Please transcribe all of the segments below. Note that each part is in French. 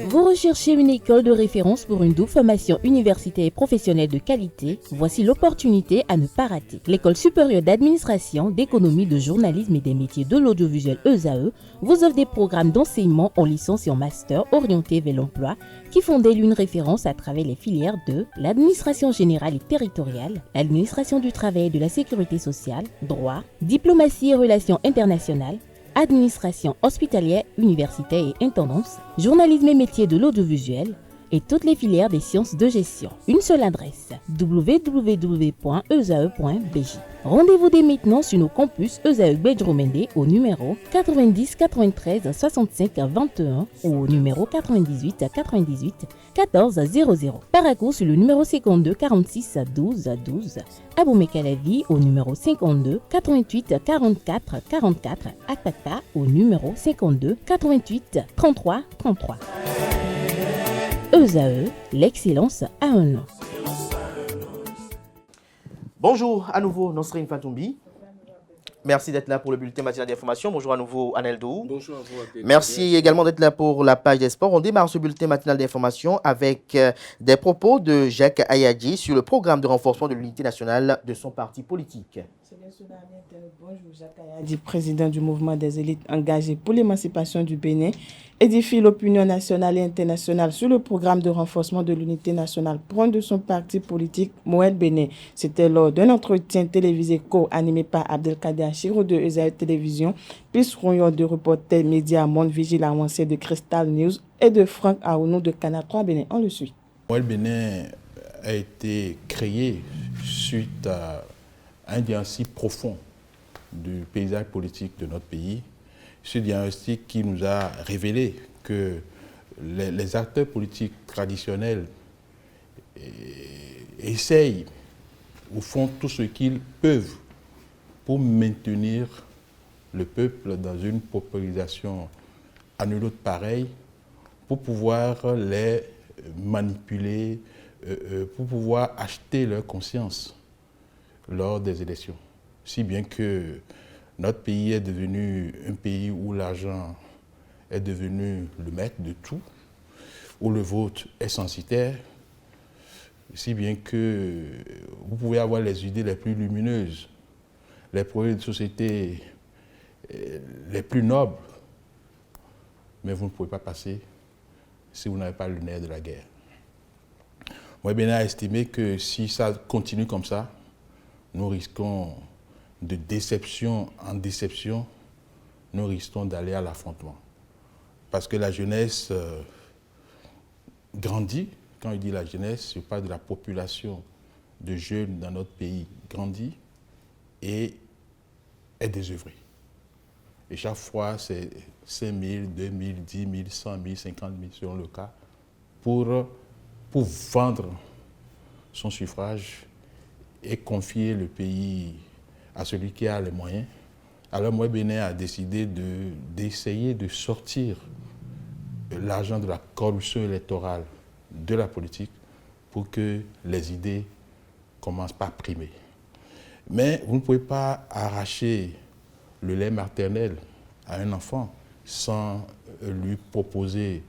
Vous recherchez une école de référence pour une double formation universitaire et professionnelle de qualité? Voici l'opportunité à ne pas rater. L'École supérieure d'administration, d'économie, de journalisme et des métiers de l'audiovisuel ESAE vous offre des programmes d'enseignement en licence et en master orientés vers l'emploi qui font d'elle une référence à travers les filières de l'administration générale et territoriale, l'administration du travail et de la sécurité sociale, droit, diplomatie et relations internationales, administration hospitalière, universitaire et intendance, journalisme et métiers de l'audiovisuel et toutes les filières des sciences de gestion. Une seule adresse, www.esae.bj. Rendez-vous dès maintenant sur nos campus ESAE Bedjromende au numéro 90 93 65 21 ou au numéro 98 98 14 00. Paracourt sur le numéro 52 46 12 12. Aboumé-Calavi au numéro 52 88 44 44. Akpaka au numéro 52 88 33 33. ESAE, l'excellence a un nom. Bonjour à nouveau, Nosrine Fatoumbi. Merci d'être là pour le bulletin matinal d'information. Bonjour à nouveau, Anel Dou. Bonjour à vous. Merci également d'être là pour la page des sports. On démarre ce bulletin matinal d'information avec des propos de Jacques Ayadji sur le programme de renforcement de l'unité nationale de son parti politique. Bonjour, Jacques Ayadji, président du mouvement des élites engagées pour l'émancipation du Bénin, édifie l'opinion nationale et internationale sur le programme de renforcement de l'unité nationale prône de son parti politique Moël Bénin. C'était lors d'un entretien télévisé co-animé par Abdelkader Chiro de ESAE Télévision, plus Rouillon de reporters médias Monde Vigile avancé de Crystal News et de Franck Aounou de Canal 3 Bénin. On le suit. Moël Bénin a été créé suite à un diagnostic profond du paysage politique de notre pays. Ce diagnostic qui nous a révélé que les acteurs politiques traditionnels essayent ou font tout ce qu'ils peuvent pour maintenir le peuple dans une polarisation à nul autre pareil, pour pouvoir les manipuler, pour pouvoir acheter leur conscience lors des élections. Si bien que notre pays est devenu un pays où l'argent est devenu le maître de tout, où le vote est censitaire, si bien que vous pouvez avoir les idées les plus lumineuses, les projets de société les plus nobles, mais vous ne pouvez pas passer si vous n'avez pas le nerf de la guerre. Moi, Bénin a estimé que si ça continue comme ça, nous risquons de déception en déception, nous risquons d'aller à l'affrontement. Parce que la jeunesse grandit. Quand je dis la jeunesse, je parle de la population de jeunes dans notre pays grandit et est désœuvrée. Et chaque fois, c'est 5 000, 2 000, 10 000, 100 000, 50 000 selon le cas, pour vendre son suffrage et confier le pays à celui qui a les moyens. Alors moi, Bénin a décidé d'essayer de sortir l'argent de la corruption électorale de la politique pour que les idées commencent par primer. Mais vous ne pouvez pas arracher le lait maternel à un enfant sans lui proposer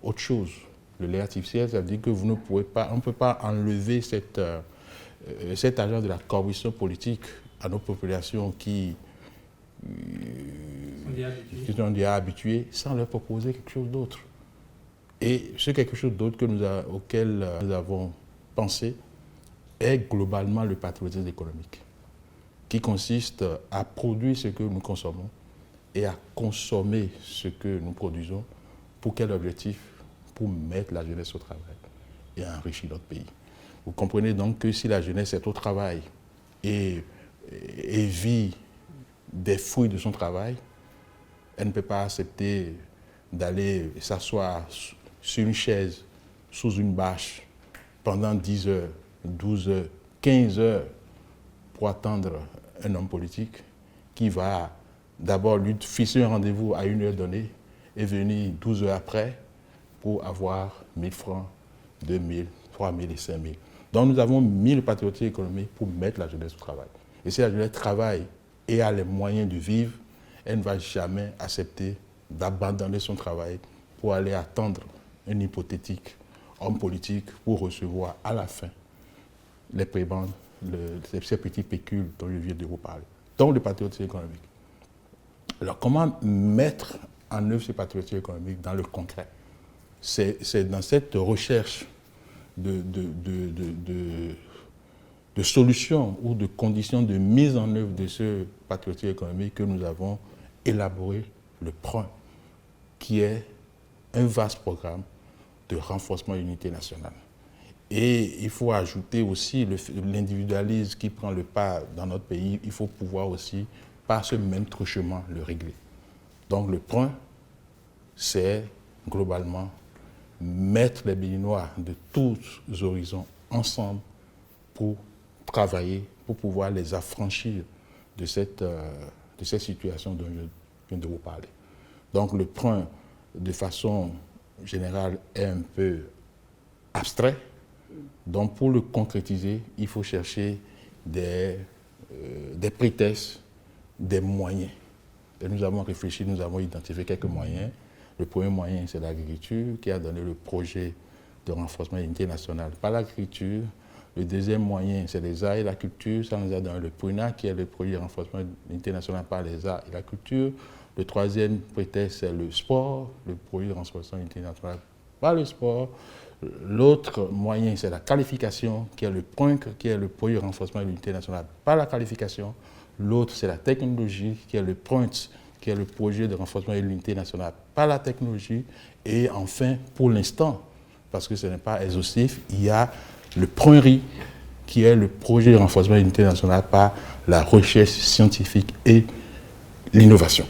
autre chose. Le lait artificiel, ça veut dire que vous ne pouvez pas, on ne peut pas enlever cet argent de la corruption politique à nos populations qui sont déjà habituées sans leur proposer quelque chose d'autre. Et ce quelque chose d'autre auquel nous avons pensé est globalement le patriotisme économique, qui consiste à produire ce que nous consommons et à consommer ce que nous produisons. Pour quel objectif? Pour mettre la jeunesse au travail et enrichir notre pays. Vous comprenez donc que si la jeunesse est au travail et vit des fruits de son travail, elle ne peut pas accepter d'aller s'asseoir sur une chaise, sous une bâche, pendant 10 heures, 12 heures, 15 heures, pour attendre un homme politique qui va d'abord lui fixer un rendez-vous à une heure donnée et venir 12 heures après pour avoir 1 000 francs, 2 000, 3 000 et 5 000. Donc nous avons mis le patriotisme économique pour mettre la jeunesse au travail. Et si la jeunesse travaille et a les moyens de vivre, elle ne va jamais accepter d'abandonner son travail pour aller attendre un hypothétique homme politique pour recevoir à la fin les prébendes, ces petits pécules dont je viens de vous parler. Donc le patriotisme économique. Alors comment mettre en œuvre ce patriotisme économique dans le concret? C'est dans cette recherche de solutions ou de conditions de mise en œuvre de ce patriotisme économique que nous avons élaboré le PRON, qui est un vaste programme de renforcement de l'unité nationale. Et il faut ajouter aussi l'individualisme qui prend le pas dans notre pays. Il faut pouvoir aussi, par ce même truchement, le régler. Donc le point, c'est globalement mettre les Béninois de tous horizons ensemble pour travailler, pour pouvoir les affranchir de cette situation dont je viens de vous parler. Donc le point, de façon générale, est un peu abstrait. Donc pour le concrétiser, il faut chercher des prétextes, des moyens. Et nous avons réfléchi, nous avons identifié quelques moyens. Le premier moyen, c'est l'agriculture, qui a donné le projet de renforcement de l'unité nationale par l'agriculture. Le deuxième moyen, c'est les arts et la culture. Ça nous a donné le PRUNA, qui est le projet de renforcement de l'unité nationale par les arts et la culture. Le troisième prétexte, c'est le sport, le projet de renforcement de l'unité nationale par le sport. L'autre moyen, c'est la qualification, qui est le PRUNC, qui est le projet de renforcement de l'unité nationale par la qualification. L'autre, c'est la technologie, qui est le PRUNT, qui est le projet de renforcement de l'unité nationale par la technologie. Et enfin, pour l'instant, parce que ce n'est pas exhaustif, il y a le PRUNRI, qui est le projet de renforcement de l'unité nationale par la recherche scientifique et l'innovation.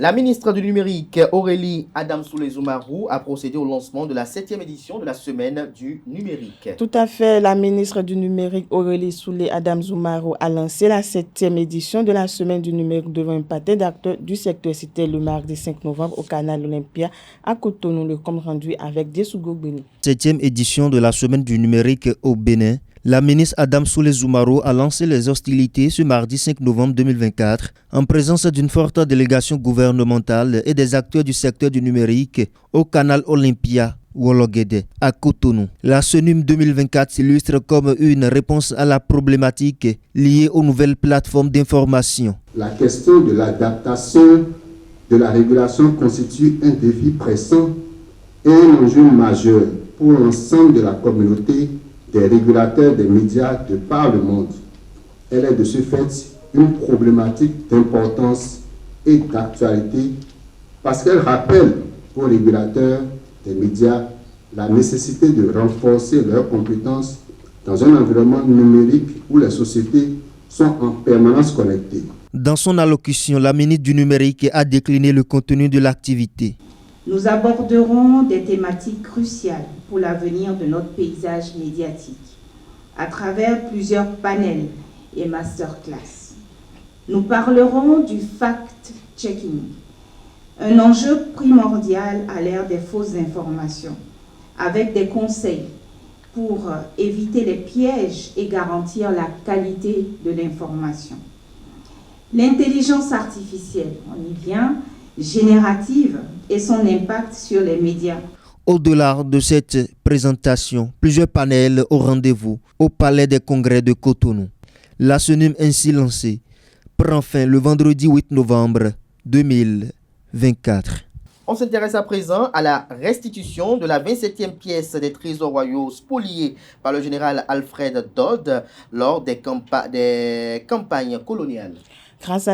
La ministre du Numérique, Aurélie Adamsoulé-Zoumarou, a procédé au lancement de la 7e édition de la Semaine du Numérique. Tout à fait, la ministre du Numérique, Aurélie Adamsoulé-Zoumarou, a lancé la 7e édition de la Semaine du Numérique devant un pâté d'acteurs du secteur cité le mardi 5 novembre au Canal Olympia à Cotonou, le compte rendu avec Dessougo Beni. 7e édition de la Semaine du Numérique au Bénin. La ministre Adamsoulé-Zoumarou a lancé les hostilités ce mardi 5 novembre 2024 en présence d'une forte délégation gouvernementale et des acteurs du secteur du numérique au Canal Olympia Wologede à Cotonou. La SENUM 2024 s'illustre comme une réponse à la problématique liée aux nouvelles plateformes d'information. La question de l'adaptation de la régulation constitue un défi pressant et un enjeu majeur pour l'ensemble de la communauté des régulateurs des médias de par le monde. Elle est de ce fait une problématique d'importance et d'actualité parce qu'elle rappelle aux régulateurs des médias la nécessité de renforcer leurs compétences dans un environnement numérique où les sociétés sont en permanence connectées. Dans son allocution, la ministre du Numérique a décliné le contenu de l'activité. Nous aborderons des thématiques cruciales pour l'avenir de notre paysage médiatique à travers plusieurs panels et masterclass. Nous parlerons du fact-checking, un enjeu primordial à l'ère des fausses informations, avec des conseils pour éviter les pièges et garantir la qualité de l'information. L'intelligence artificielle, on y vient, générative et son impact sur les médias. Au-delà de cette présentation, plusieurs panels au rendez-vous au Palais des Congrès de Cotonou. La SENUM ainsi lancée prend fin le vendredi 8 novembre 2024. On s'intéresse à présent à la restitution de la 27e pièce des trésors royaux spoliés par le général Alfred Dodd lors des campagnes coloniales. Grâce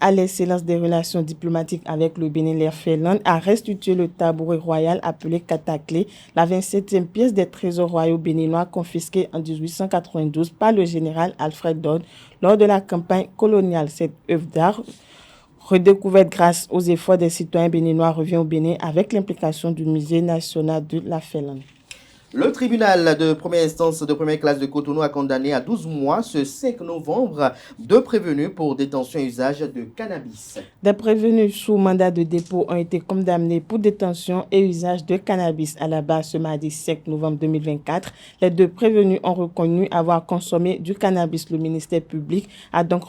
à l'excellence des relations diplomatiques avec le Bénin, l'Air Finlande a restitué le tabouret royal appelé Katakle, la 27e pièce des trésors royaux béninois confisquée en 1892 par le général Alfred Dodd lors de la campagne coloniale. Cette œuvre d'art, redécouverte grâce aux efforts des citoyens béninois, revient au Bénin avec l'implication du Musée national de la Finlande. Le tribunal de première instance de première classe de Cotonou a condamné à 12 mois ce 5 novembre deux prévenus pour détention et usage de cannabis. Des prévenus sous mandat de dépôt ont été condamnés pour détention et usage de cannabis à la base ce mardi 5 novembre 2024. Les deux prévenus ont reconnu avoir consommé du cannabis. Le ministère public a donc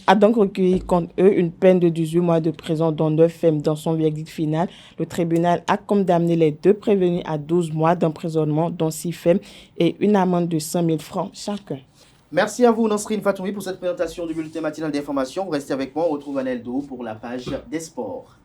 a donc recueilli contre eux une peine de 18 mois de prison, dont 9 fermes. Dans son verdict final, le tribunal a condamné les 2 prévenus à 12 mois d'emprisonnement, dont 6 fermes, et une amende de 100 000 francs chacun. Merci à vous, Nasrine Fatoumi, pour cette présentation du bulletin matinal d'information. Restez avec moi, on retrouve Aneldo pour la page des sports.